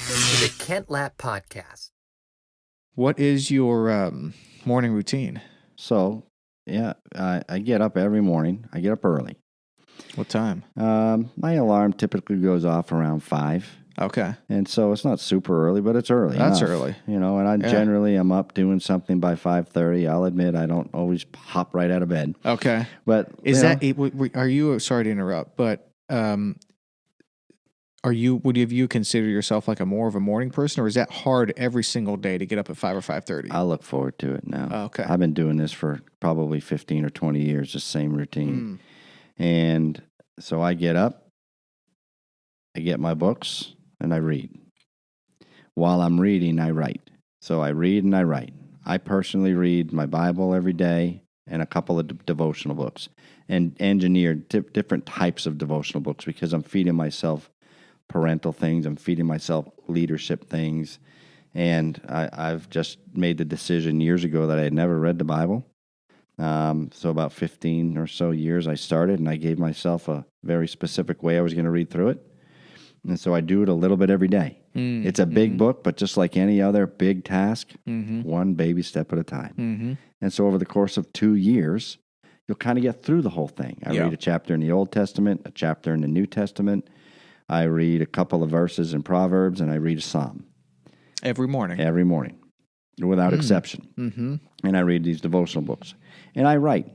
to the Kent Lapp Podcast. What is your morning routine? So, I get up every morning. I get up early. What time? My alarm typically goes off around 5. Okay. And so it's not super early, but it's early That's enough, early. You know, and I generally am up doing something by 5:30. I'll admit I don't always hop right out of bed. Okay. But are you, sorry to interrupt, but would you consider yourself like more of a morning person, or is that hard every single day to get up at 5 or 5:30? I look forward to it now. Okay. I've been doing this for probably 15 or 20 years, the same routine. And so I get up, I get my books, and I read. While I'm reading, I write. So I read and I write. I personally read my Bible every day and a couple of devotional books, and engineered different types of devotional books because I'm feeding myself parental things. I'm feeding myself leadership things. And I've just made the decision years ago that I had never read the Bible. So about 15 or so years I started, and I gave myself a very specific way I was going to read through it. And so I do it a little bit every day. It's a big book, but just like any other big task, one baby step at a time. And so over the course of 2 years, you'll kind of get through the whole thing. I read a chapter in the Old Testament, a chapter in the New Testament. I read a couple of verses in Proverbs, and I read a psalm. Every morning? Every morning, without exception. And I read these devotional books. And I write.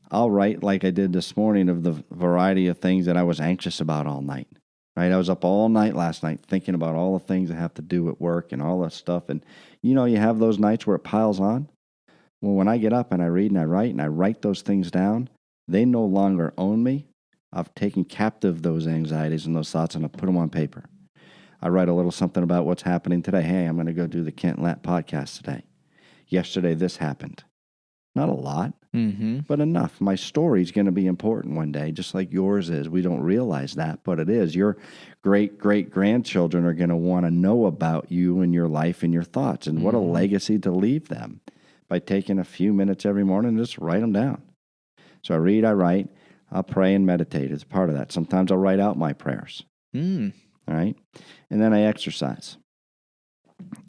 I'll write like I did this morning of the variety of things that I was anxious about all night. Right, I was up all night last night thinking about all the things I have to do at work and all that stuff. And, you know, you have those nights where it piles on. Well, when I get up and I read and I write those things down, they no longer own me. I've taken captive those anxieties and those thoughts, and I put them on paper. I write a little something about what's happening today. Hey, I'm going to go do the Kent Lapp podcast today. Yesterday, this happened. Not a lot, but enough. My story's going to be important one day, just like yours is. We don't realize that, but it is. Your great-great-grandchildren are going to want to know about you and your life and your thoughts, and what a legacy to leave them by taking a few minutes every morning and just write them down. So I read, I write, I'll pray and meditate as a part of that. Sometimes I'll write out my prayers. All right? And then I exercise.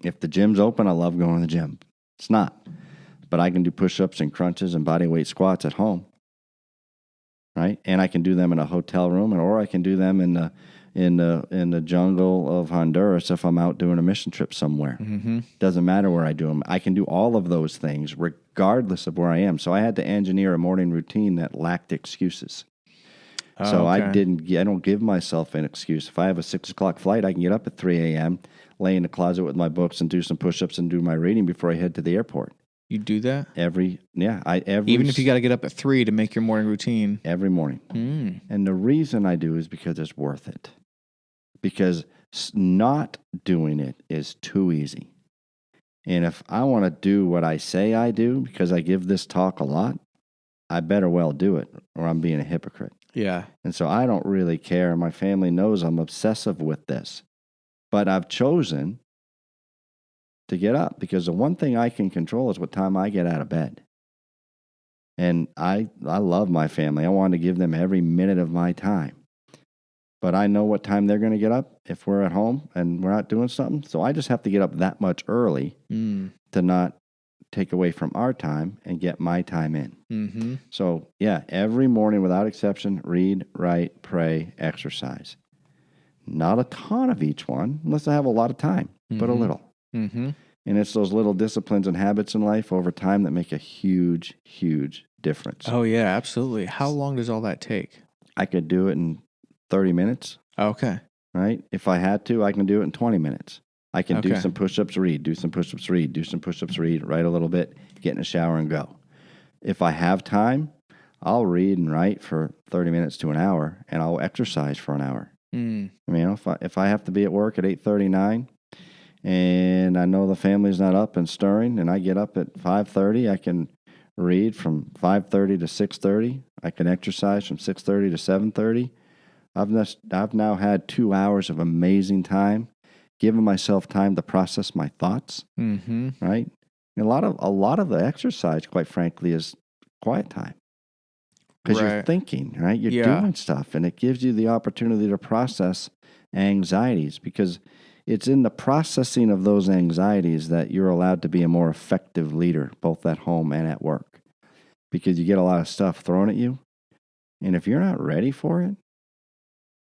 If the gym's open, I love going to the gym. It's not. But I can do push-ups and crunches and body weight squats at home, right? And I can do them in a hotel room, or I can do them in the jungle of Honduras if I'm out doing a mission trip somewhere. Doesn't matter where I do them. I can do all of those things regardless of where I am. So I had to engineer a morning routine that lacked excuses. I don't give myself an excuse. If I have a 6 o'clock flight, I can get up at 3 a.m., lay in the closet with my books and do some push-ups and do my reading before I head to the airport. You do that? Even if you got to get up at 3 to make your morning routine? Every morning. And the reason I do is because it's worth it. Because not doing it is too easy. And if I want to do what I say I do, because I give this talk a lot, I better well do it, or I'm being a hypocrite. Yeah. And so I don't really care. My family knows I'm obsessive with this. But I've chosen to get up, because the one thing I can control is what time I get out of bed. And I love my family. I want to give them every minute of my time. But I know what time they're going to get up if we're at home and we're not doing something. So I just have to get up that much early to not take away from our time and get my time in. So, every morning without exception, read, write, pray, exercise. Not a ton of each one, unless I have a lot of time, but a little. And it's those little disciplines and habits in life over time that make a huge, huge difference. Oh, yeah, absolutely. How long does all that take? I could do it in 30 minutes. Okay. Right? If I had to, I can do it in 20 minutes. I can do some push-ups, read, do some push-ups, read, do some push-ups, read, write a little bit, get in the shower and go. If I have time, I'll read and write for 30 minutes to an hour, and I'll exercise for an hour. I mean, if I have to be at work at 8:39, and I know the family's not up and stirring, and I get up at 5:30, I can read from 5:30 to 6:30. I can exercise from 6:30 to 7:30. I've now had 2 hours of amazing time, giving myself time to process my thoughts. Right? And a lot of the exercise, quite frankly, is quiet time. Because you're thinking, right? You're doing stuff, and it gives you the opportunity to process anxieties. Because it's in the processing of those anxieties that you're allowed to be a more effective leader, both at home and at work, because you get a lot of stuff thrown at you. And if you're not ready for it,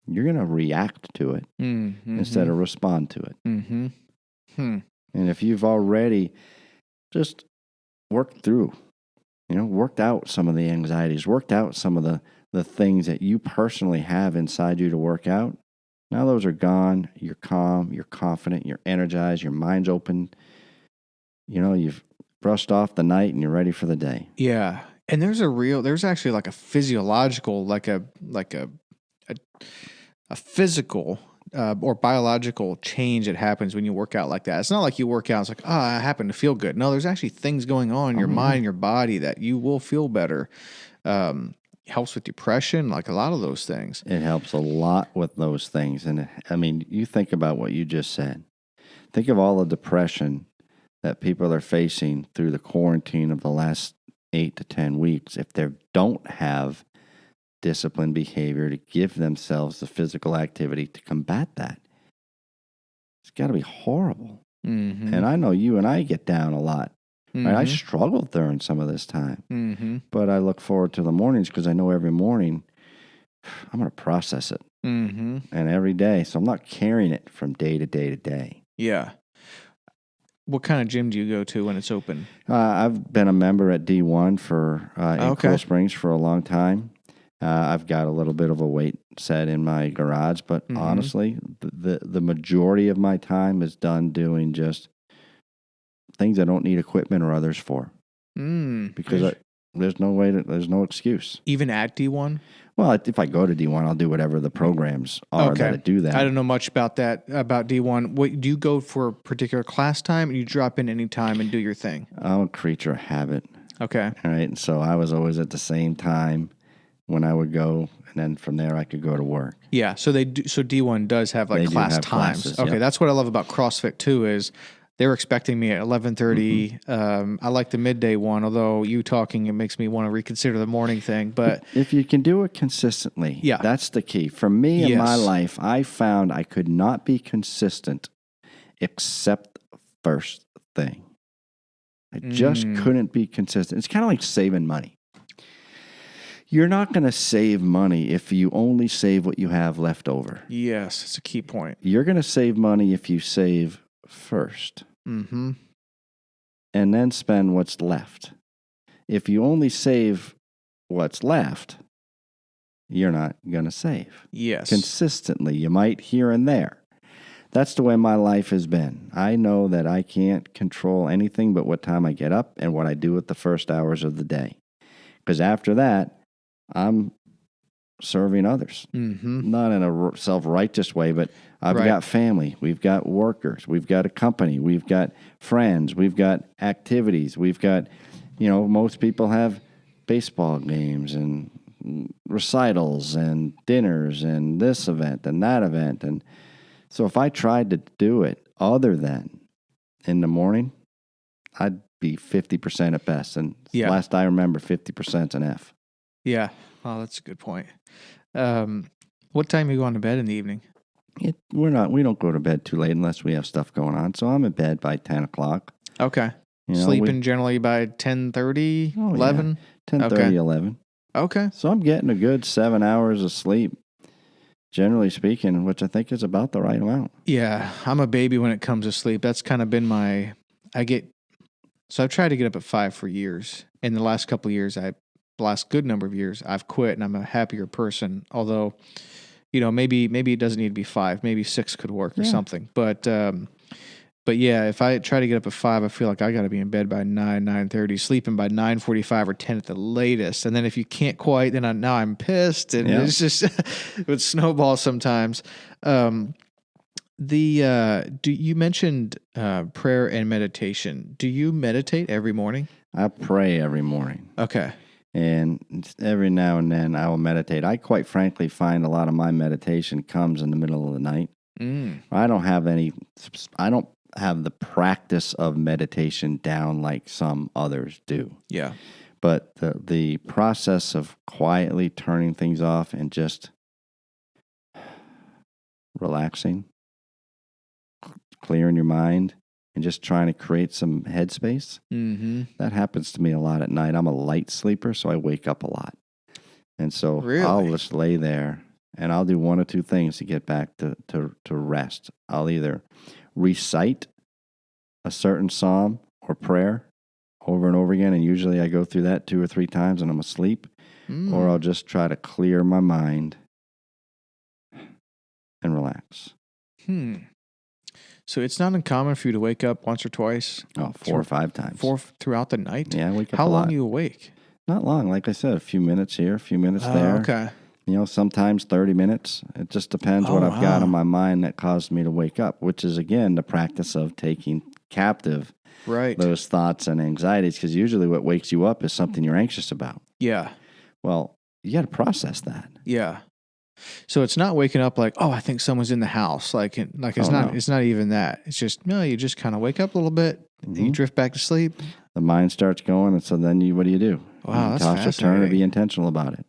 you're going to react to it instead of respond to it. And if you've already just worked through, worked out some of the anxieties, worked out some of the things that you personally have inside you to work out, now those are gone. You're calm, you're confident, you're energized, your mind's open. You've brushed off the night and you're ready for the day. Yeah. And there's actually like a physiological, like a physical or biological change that happens when you work out like that. It's not like you work out, it's like, I happen to feel good. No, there's actually things going on in your mind, your body that you will feel better. Helps with depression, like a lot of those things. It helps a lot with those things. And you think about what you just said. Think of all the depression that people are facing through the quarantine of the last 8 to 10 weeks. If they don't have disciplined behavior to give themselves the physical activity to combat that, it's got to be horrible. And I know you and I get down a lot. Right? I struggled during some of this time, but I look forward to the mornings because I know every morning I'm going to process it, and every day. So I'm not carrying it from day to day to day. Yeah. What kind of gym do you go to when it's open? I've been a member at D1 in Cool Springs for a long time. I've got a little bit of a weight set in my garage, but honestly, the majority of my time is done doing just things I don't need equipment or others for. Because there's no excuse. Even at D1? Well, if I go to D1, I'll do whatever the programs are that do that. I don't know much about that, about D1. What, do you go for a particular class time, or you drop in any time and do your thing? I'm a creature of habit. Okay. All right. And so I was always at the same time when I would go, and then from there I could go to work. Yeah. So so D1 does have like class times. Classes, okay. yep. That's what I love about CrossFit too, is they're expecting me at 11:30. I like the midday one, although you talking, it makes me want to reconsider the morning thing. But if you can do it consistently, that's the key. For me in my life, I found I could not be consistent except first thing. I just couldn't be consistent. It's kind of like saving money. You're not going to save money if you only save what you have left over. Yes, it's a key point. You're going to save money if you save first. And then spend what's left. If you only save what's left, you're not going to save. Yes. Consistently. You might here and there. That's the way my life has been. I know that I can't control anything but what time I get up and what I do at the first hours of the day. Because after that, I'm serving others. Not in a self-righteous way, but I've got family. We've got workers. We've got a company. We've got friends. We've got activities. We've got, most people have baseball games and recitals and dinners and this event and that event. And so if I tried to do it other than in the morning, I'd be 50% at best. And last I remember, 50% an F. Yeah. Oh, that's a good point. What time are you going to bed in the evening? We don't go to bed too late unless we have stuff going on. So I'm in bed by 10 o'clock. Okay. Sleeping generally by 10:30, 11? 10:30, 11. Okay. So I'm getting a good 7 hours of sleep, generally speaking, which I think is about the right amount. Yeah. I'm a baby when it comes to sleep. That's kind of been so I've tried to get up at 5 for years. In the last couple of years, the last good number of years, I've quit and I'm a happier person. Although, maybe it doesn't need to be 5, maybe 6 could work or something. But yeah, if I try to get up at 5, I feel like I got to be in bed by 9:30, sleeping by 9:45 or 10 at the latest. And then if you can't quite, then now I'm pissed, and it's just it snowballs sometimes. You mentioned prayer and meditation. Do you meditate every morning? I pray every morning. Okay. And every now and then I will meditate. I quite frankly find a lot of my meditation comes in the middle of the night. I don't have the practice of meditation down like some others do. Yeah. But the process of quietly turning things off and just relaxing, clearing your mind and just trying to create some headspace. Mm-hmm. That happens to me a lot at night. I'm a light sleeper, so I wake up a lot. And so Really? I'll just lay there and I'll do one or two things to get back to rest. I'll either recite a certain psalm or prayer over and over again, and usually I go through that 2 or 3 times and I'm asleep, or I'll just try to clear my mind and relax. So it's not uncommon for you to wake up once or twice? Oh, 4 or 5 times. Throughout the night? Yeah, I wake up How a lot. long are you awake? Not long. Like I said, a few minutes here, a few minutes there. Okay. Sometimes 30 minutes. It just depends what I've got on my mind that caused me to wake up, which is, again, the practice of taking captive those thoughts and anxieties, because usually what wakes you up is something you're anxious about. Yeah. Well, you got to process that. Yeah. So it's not waking up like, oh, I think someone's in the house. It's not even that. It's just, no, you just kind of wake up a little bit, and you drift back to sleep. The mind starts going, and so then what do? Wow, that's toss or turn or be intentional about it.